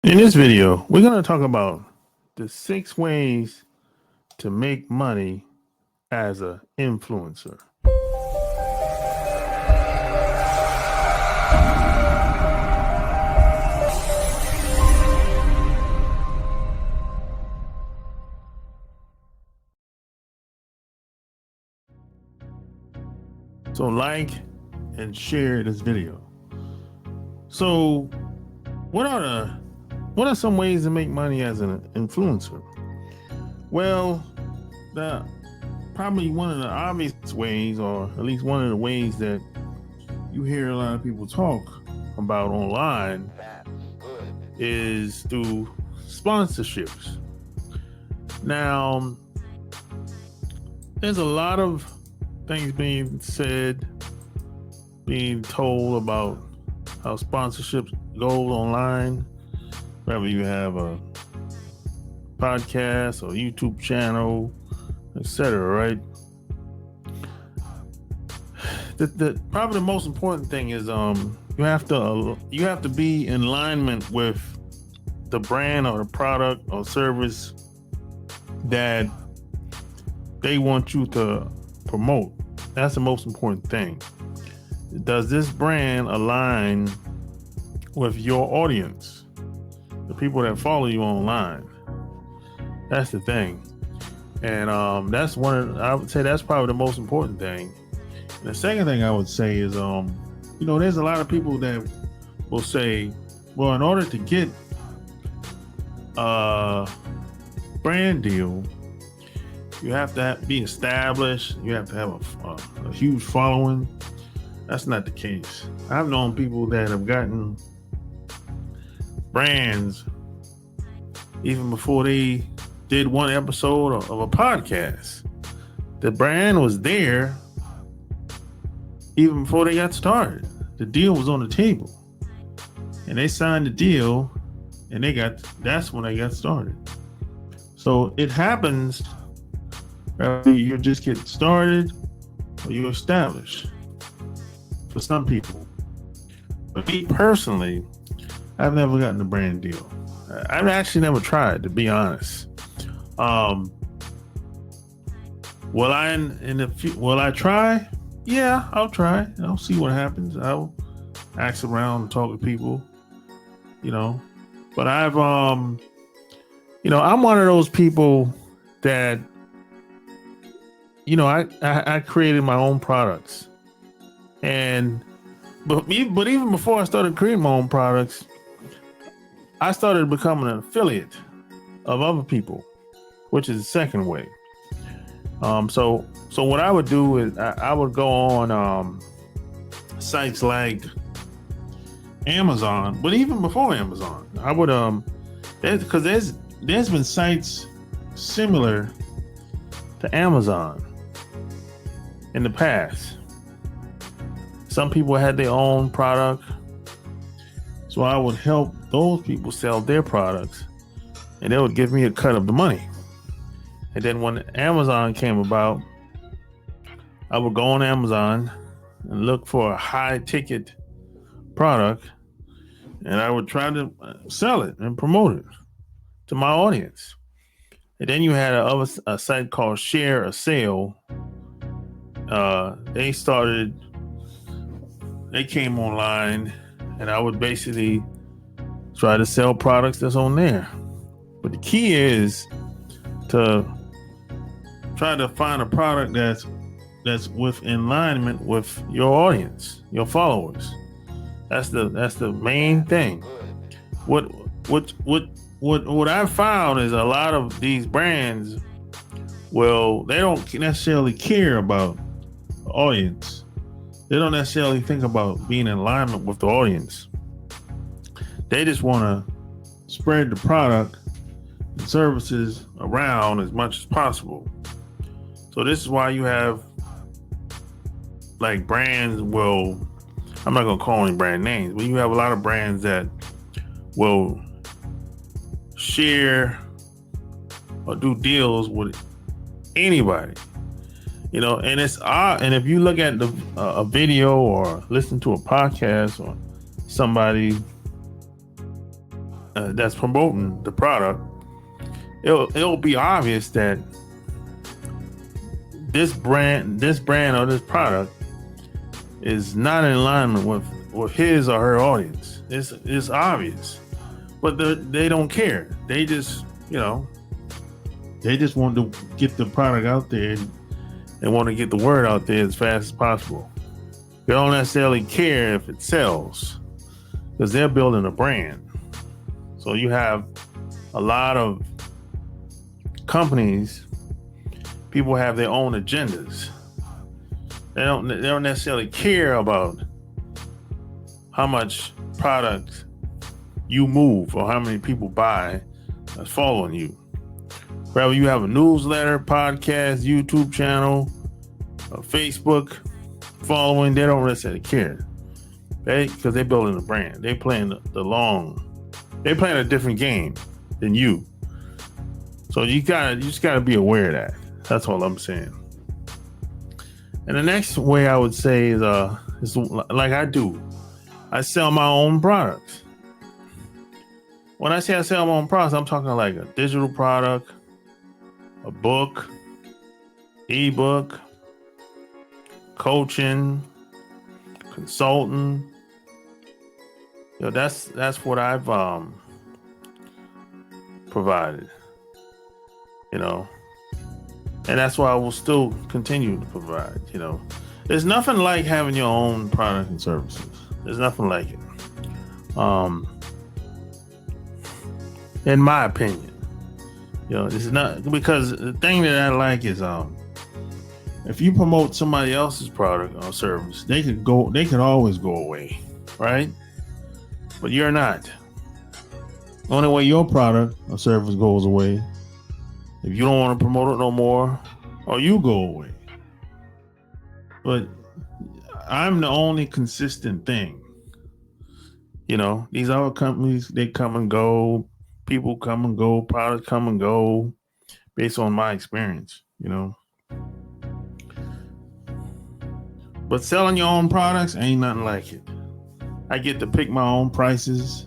In this video, we're going to talk about the 6 ways to make money as an influencer. So like and share this video. So what are some ways to make money as an influencer? Well, probably one of the obvious ways, or at least one of the ways that you hear a lot of people talk about online, is through sponsorships. Now, there's a lot of things being said, being told about how sponsorships go online, whether you have a podcast or YouTube channel, etc. Right? The probably the most important thing is you have to be in alignment with the brand or the product or service that they want you to promote. That's the most important thing. Does this brand align with your audience, the people that follow you online? That's the thing. And I would say that's probably the most important thing. And the second thing I would say is there's a lot of people that will say, well, in order to get a brand deal, you have to be established, you have to have a huge following. That's not the case. I've known people that have gotten brands even before they did one episode of a podcast. The brand was there even before they got started. The deal was on the table, and they signed the deal, and that's when they got started. So it happens whether you just get started or you establish. For some people, but me personally, I've never gotten a brand deal. I've actually never tried, to be honest. Will I try? Yeah, I'll try. I'll see what happens. I'll ask around and talk to people, but I'm one of those people that, I created my own products. But even before I started creating my own products, I started becoming an affiliate of other people, which is the second way. So what I would do is I would go on sites like Amazon, but even before Amazon, I would because there's been sites similar to Amazon in the past. Some people had their own product, so I would help those people sell their products, and they would give me a cut of the money. And then when Amazon came about, I would go on Amazon and look for a high ticket product, and I would try to sell it and promote it to my audience. And then you had a site called Share a Sale. They came online, and I would basically try to sell products that's on there. But the key is to try to find a product that's in alignment with your audience, your followers. That's the main thing. What I've found is a lot of these brands, well, they don't necessarily care about the audience. They don't necessarily think about being in alignment with the audience. They just want to spread the product and services around as much as possible. So this is why you have like brands, well, I'm not going to call any brand names, but you have a lot of brands that will share or do deals with anybody. And it's odd. And if you look at a video or listen to a podcast or somebody that's promoting the product, it'll be obvious that this brand or this product is not in alignment with his or her audience. It's obvious, but they don't care. They just they just want to get the product out there and want to get the word out there as fast as possible. They don't necessarily care if it sells because they're building a brand. So you have a lot of companies, people have their own agendas. They don't necessarily care about how much product you move or how many people buy that's following you. Whether you have a newsletter, podcast, YouTube channel, a Facebook following, they don't necessarily care. Because they're building a brand. They're playing they're playing a different game than you. So you just gotta be aware of that. That's all I'm saying. And the next way I would say is like I do. I sell my own products. When I say I sell my own products, I'm talking like a digital product, a book, ebook, coaching, consulting. That's what I've provided. And that's why I will still continue to provide. There's nothing like having your own product and services. There's nothing like it. In my opinion. It's not, because the thing that I like is if you promote somebody else's product or service, they could always go away, right? But you're not. The only way your product or service goes away, if you don't want to promote it no more, or you go away. But I'm the only consistent thing. These other companies, they come and go, people come and go, products come and go, based on my experience, But selling your own products ain't nothing like it. I get to pick my own prices.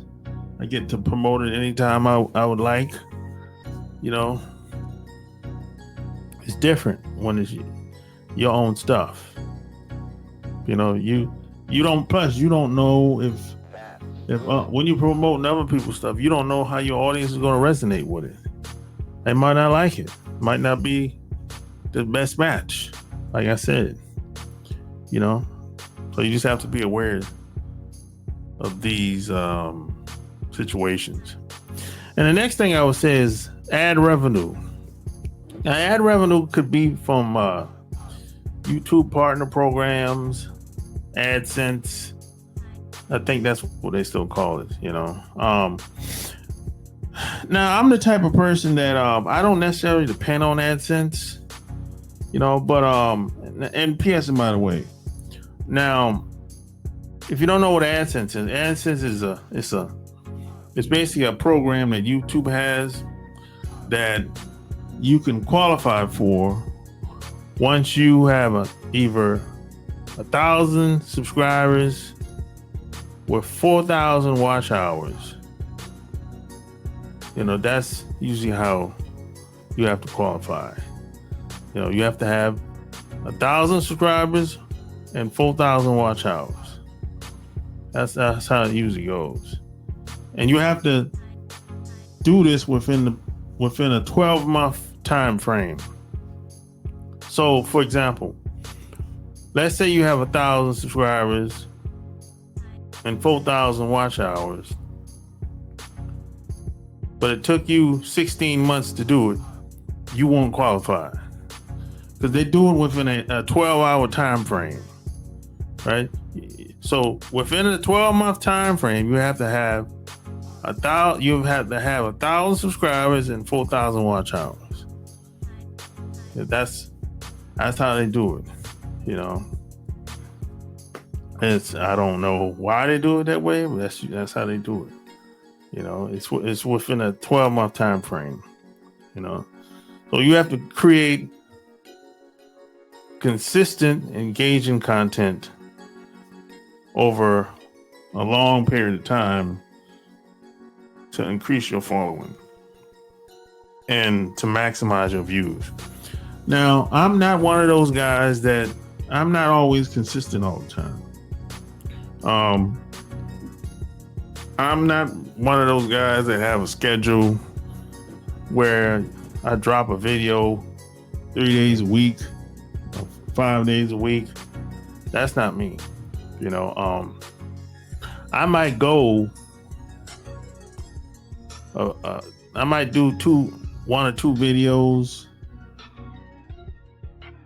I get to promote it anytime I would like. It's different when it's your own stuff. You don't know if when you promote other people's stuff, you don't know how your audience is going to resonate with it. They might not like it. Might not be the best match. Like I said, so you just have to be aware of these situations. And the next thing I would say is ad revenue. Now, ad revenue could be from YouTube partner programs, AdSense. I think that's what they still call it, Now, I'm the type of person that I don't necessarily depend on AdSense, but and PS, by the way. Now, if you don't know what AdSense is, AdSense it's basically a program that YouTube has that you can qualify for once you have either 1,000 subscribers with 4,000 watch hours. That's usually how you have to qualify. You have to have 1,000 subscribers and 4,000 watch hours. That's how it usually goes. And you have to do this within a 12-month time frame. So, for example, let's say you have 1,000 subscribers and 4,000 watch hours, but it took you 16 months to do it. You won't qualify because they do it within a 12-hour time frame, right? So within a 12-month time frame, you have to have 1,000 subscribers and 4,000 watch hours. That's how they do it. I don't know why they do it that way, but that's how they do it. It's within a 12-month time frame. So you have to create consistent, engaging content over a long period of time to increase your following and to maximize your views. Now, I'm not one of those guys that I'm not always consistent all the time. I'm not one of those guys that have a schedule where I drop a video 3 days a week, 5 days a week. That's not me. I might go, I might do 1 or 2 videos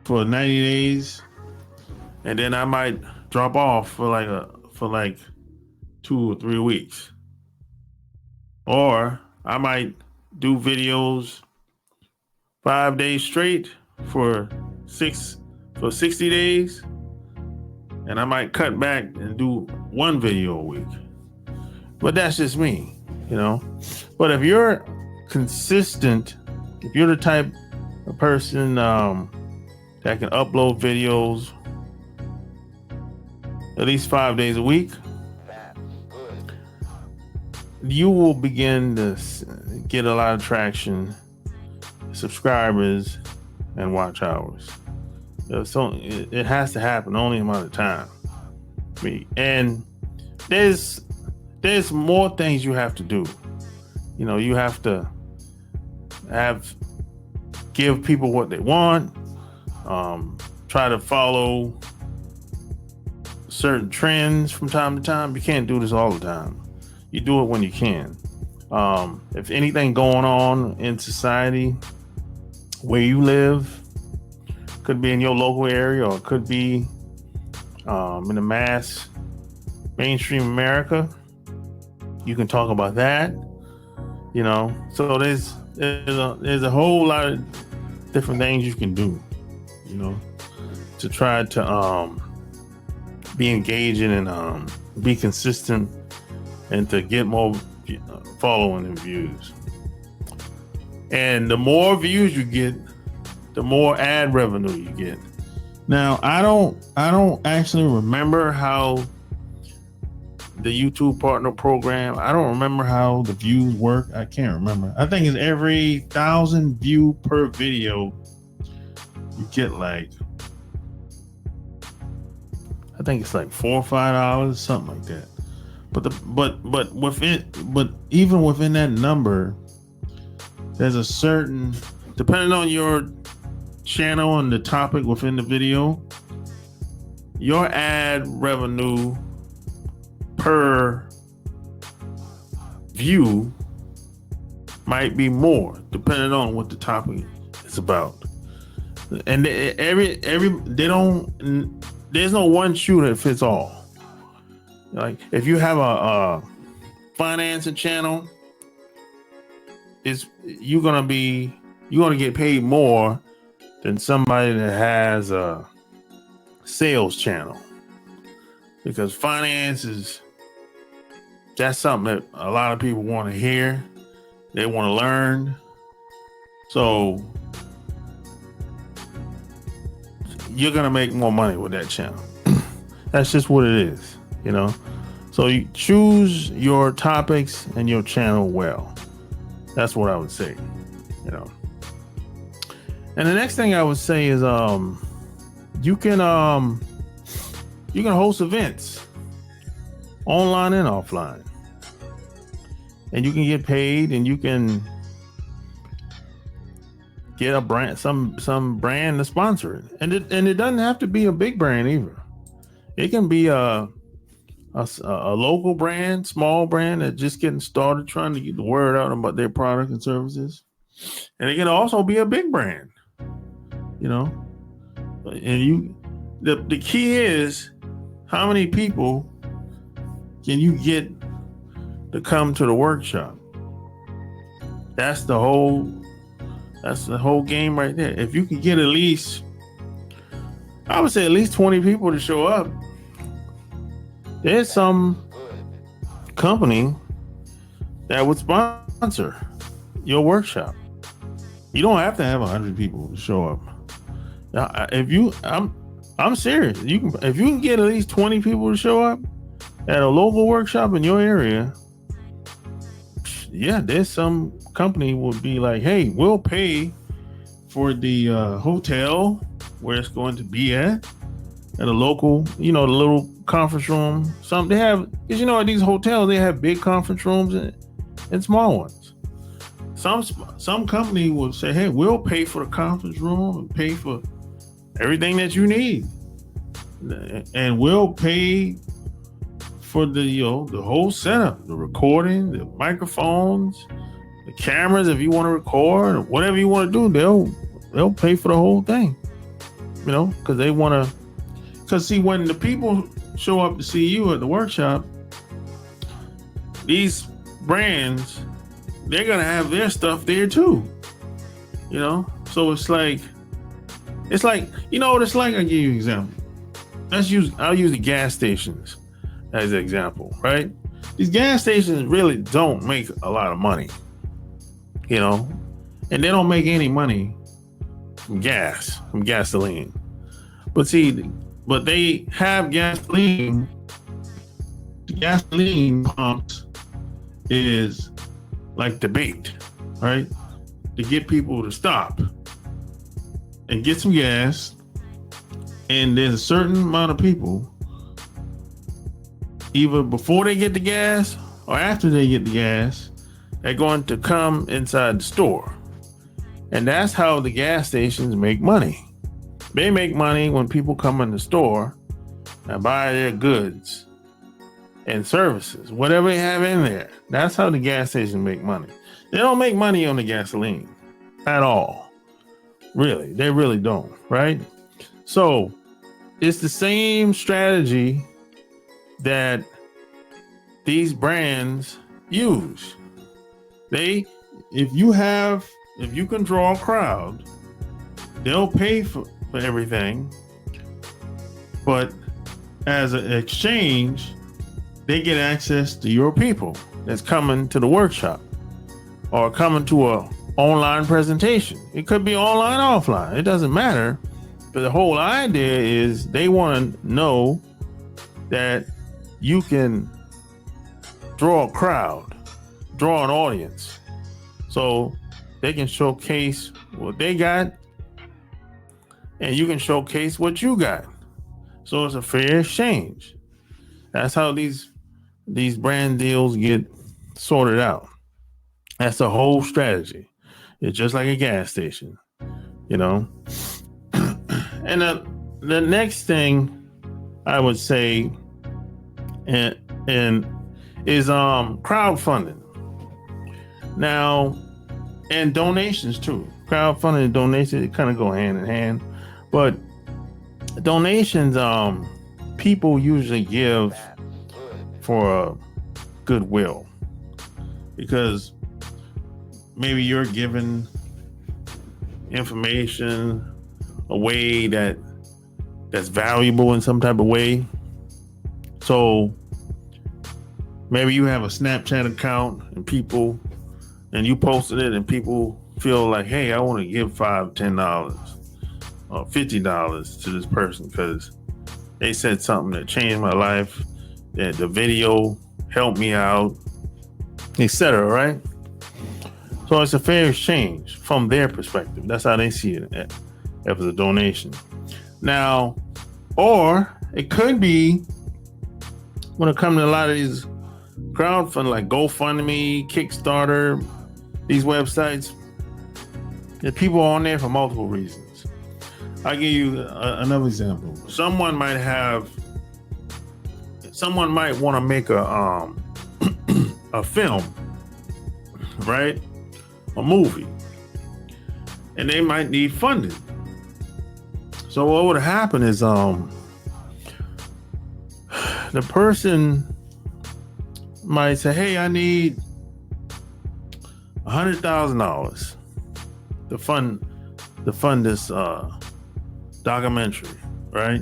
for 90 days, and then I might drop off for like 2 or 3 weeks. Or I might do videos 5 days straight for 60 days, and I might cut back and do 1 video a week. But that's just me, But if you're consistent, if you're the type of person that can upload videos at least 5 days a week, you will begin to get a lot of traction, subscribers, and watch hours. So it has to happen only amount of time. And there's more things you have to do. You have to give people what they want. Try to follow certain trends from time to time. You can't do this all the time. You do it when you can. If anything going on in society where you live, could be in your local area, or it could be in the mainstream America, you can talk about that. So there's a whole lot of different things you can do, to try to be engaging and be consistent, and to get more following and views. And the more views you get, the more ad revenue you get. Now, I don't actually remember how the YouTube partner program, I don't remember how the views work. I can't remember. I think it's every 1,000 view per video, you get I think it's like $4 or $5, something like that. But even within that number, there's a certain, depending on your channel and the topic within the video, your ad revenue per view might be more, depending on what the topic is about. And there's no one shoe that fits all. Like if you have a financing channel, you're gonna get paid more than somebody that has a sales channel, because finance that's something that a lot of people want to hear. They want to learn. So you're gonna make more money with that channel. That's just what it is, So you choose your topics and your channel well. That's what I would say, And the next thing I would say is you can host events online and offline, and you can get paid, and you can get a brand, some brand to sponsor it, and it doesn't have to be a big brand either. It can be a local brand, small brand that's just getting started, trying to get the word out about their product and services, and it can also be a big brand, And the key is, how many people can you get to come to the workshop? That's the whole game right there. If you can get at least, I would say at least 20 people to show up, there's some company that would sponsor your workshop. You don't have to have 100 people to show up. Now, I'm serious. If you can get at least 20 people to show up at a local workshop in your area, yeah, there's some company would be like, hey, we'll pay for the hotel where it's going to be at a local, the little conference room. Some they have, because at these hotels they have big conference rooms and small ones. Some company will say, hey, we'll pay for the conference room and pay for everything that you need, and we'll pay for the the whole setup, the recording, the microphones, the cameras. If you want to record or whatever you want to do, they'll pay for the whole thing. Because they want to. Because see, when the people show up to see you at the workshop, these brands, they're gonna have their stuff there too. So it's like what it's like. I'll give you an example. I'll use the gas stations as an example, right? These gas stations really don't make a lot of money, and they don't make any money from gasoline. But they have gasoline. The gasoline pumps is like the bait, right? To get people to stop and get some gas. And there's a certain amount of people, either before they get the gas or after they get the gas, they're going to come inside the store. And that's how the gas stations make money. They make money when people come in the store and buy their goods and services, whatever they have in there. That's how the gas stations make money. They don't make money on the gasoline at all. Really, they really don't, right? So it's the same strategy that these brands use. If you can draw a crowd, they'll pay for everything, but as an exchange, they get access to your people that's coming to the workshop or coming to a online presentation. It could be online, offline. It doesn't matter. But the whole idea is they want to know that you can draw a crowd, draw an audience, so they can showcase what they got and you can showcase what you got. So it's a fair exchange. That's how these brand deals get sorted out. That's the whole strategy. It's just like a gas station, And the next thing I would say and is crowdfunding. Now, and donations too. Crowdfunding and donations kind of go hand in hand. But donations, people usually give for goodwill, because maybe you're giving information a way that's valuable in some type of way. So maybe you have a Snapchat account and you posted it and people feel like, hey, I want to give $5, $10 or $50 to this person because they said something that changed my life, that the video helped me out, etc. Right? So it's a fair exchange from their perspective. That's how they see it as a donation. Now, or it could be when it comes to a lot of these crowdfunding, like GoFundMe, Kickstarter, these websites, that people are on there for multiple reasons. I'll give you another example. Someone might want to make a film, right? A movie, and they might need funding. So what would happen is the person might say, hey, I need $100,000 to fund this documentary, right?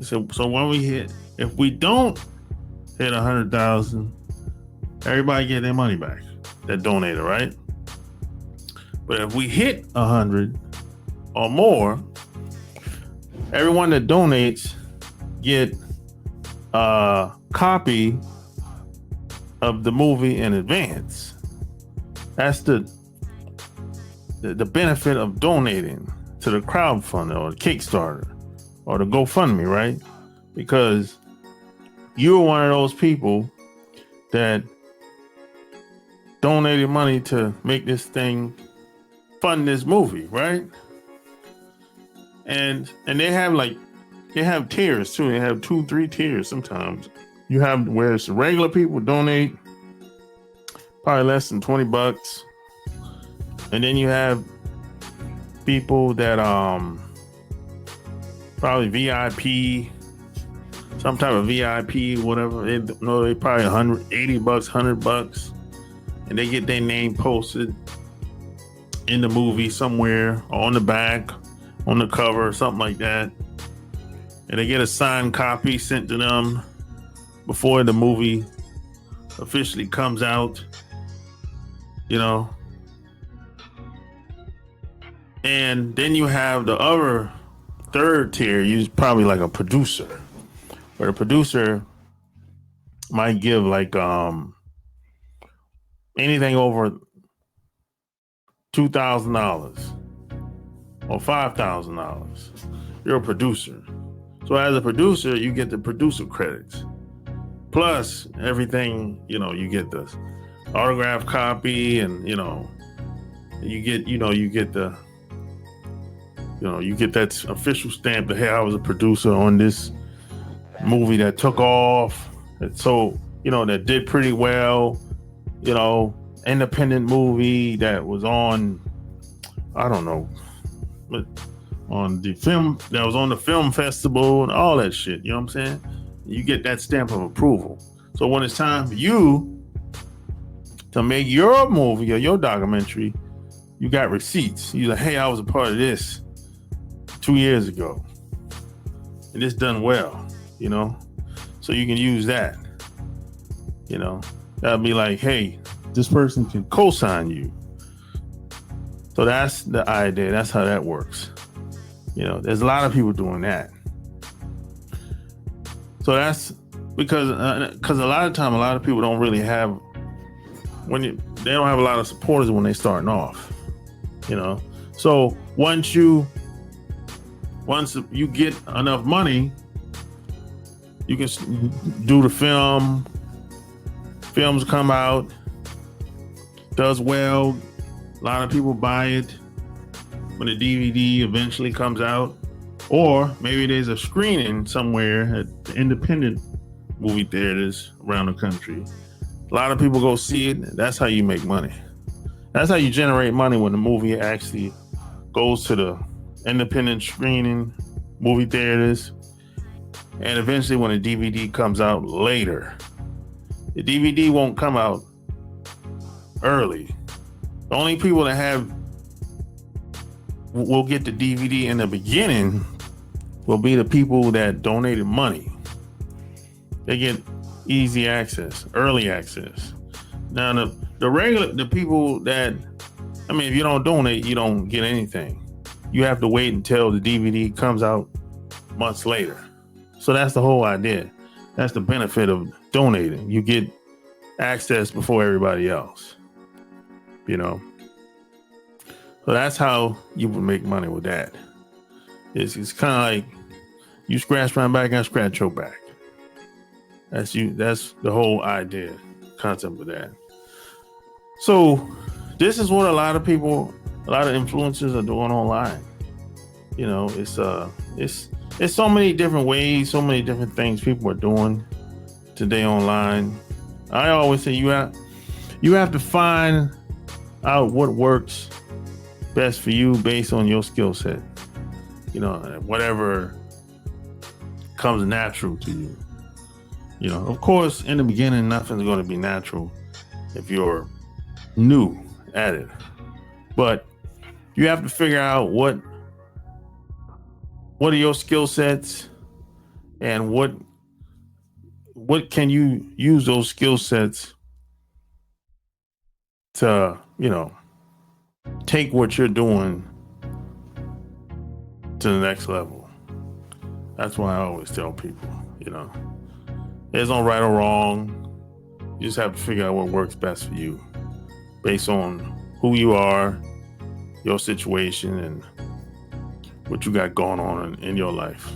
So when if we don't hit 100,000, everybody get their money back that donated, right? But if we hit 100 or more, everyone that donates get a copy of the movie in advance. That's the benefit of donating to the crowdfunder or the Kickstarter or the GoFundMe, right? Because you're one of those people that donated money to make this thing fund this movie, right? And they have tiers too. They have 2-3 tiers sometimes. You have where it's regular people donate probably less than $20. And then you have people that probably VIP, some type of VIP, whatever. They probably $180, $100, and they get their name posted in the movie somewhere, or on the back, on the cover, something like that. And they get a signed copy sent to them before the movie officially comes out, you know. And then you have the other third tier, you probably like a producer, where the producer might give like anything over $2,000 or $5,000. You're a producer. So as a producer, you get the producer credits. Plus everything, you get the autograph copy, and you get that official stamp that, hey, I was a producer on this movie that took off. And so, that did pretty well, independent movie that was on, I don't know, but on the film, that was on the film festival and all that shit. You know what I'm saying? You get that stamp of approval. So when it's time for you to make your movie or your documentary, you got receipts. You're like, hey, I was a part of this 2 years ago, and it's done well, so you can use that. That'll be like, hey, this person can co-sign you. So that's the idea. That's how that works. There's a lot of people doing that. So that's because a lot of time, a lot of people don't really have, they don't have a lot of supporters when they're starting off, So once you get enough money, you can do the film. Films come out, does well. A lot of people buy it when the DVD eventually comes out. Or maybe there's a screening somewhere at the independent movie theaters around the country. A lot of people go see it. That's how you make money. That's how you generate money, when the movie actually goes to the independent screening movie theaters, and eventually when the DVD comes out later. The DVD won't come out early. The only people that will get the DVD in the beginning will be the people that donated money. They get easy access, early access. Now the people that, if you don't donate, you don't get anything. You have to wait until the DVD comes out months later. So that's the whole idea. That's the benefit of donating. You get access before everybody else. So that's how you would make money with that. It's kind of like you scratch my back, I scratch your back. That's the whole idea, concept of that. So this is what a lot of influencers are doing online. It's so many different ways, so many different things people are doing today online. I always say you have to find out what works best for you based on your skill set. Whatever comes natural to you. Of course, in the beginning, nothing's going to be natural if you're new at it. But you have to figure out what are your skill sets, and what can you use those skill sets to, take what you're doing to the next level. That's why I always tell people, there's no right or wrong. You just have to figure out what works best for you based on who you are, your situation, and what you got going on in your life.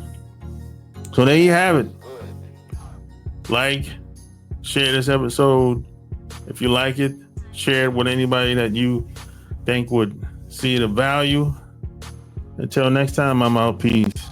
So there you have it. Like, share this episode. If you like it, share it with anybody that you think would see the value. Until next time, I'm out. Peace.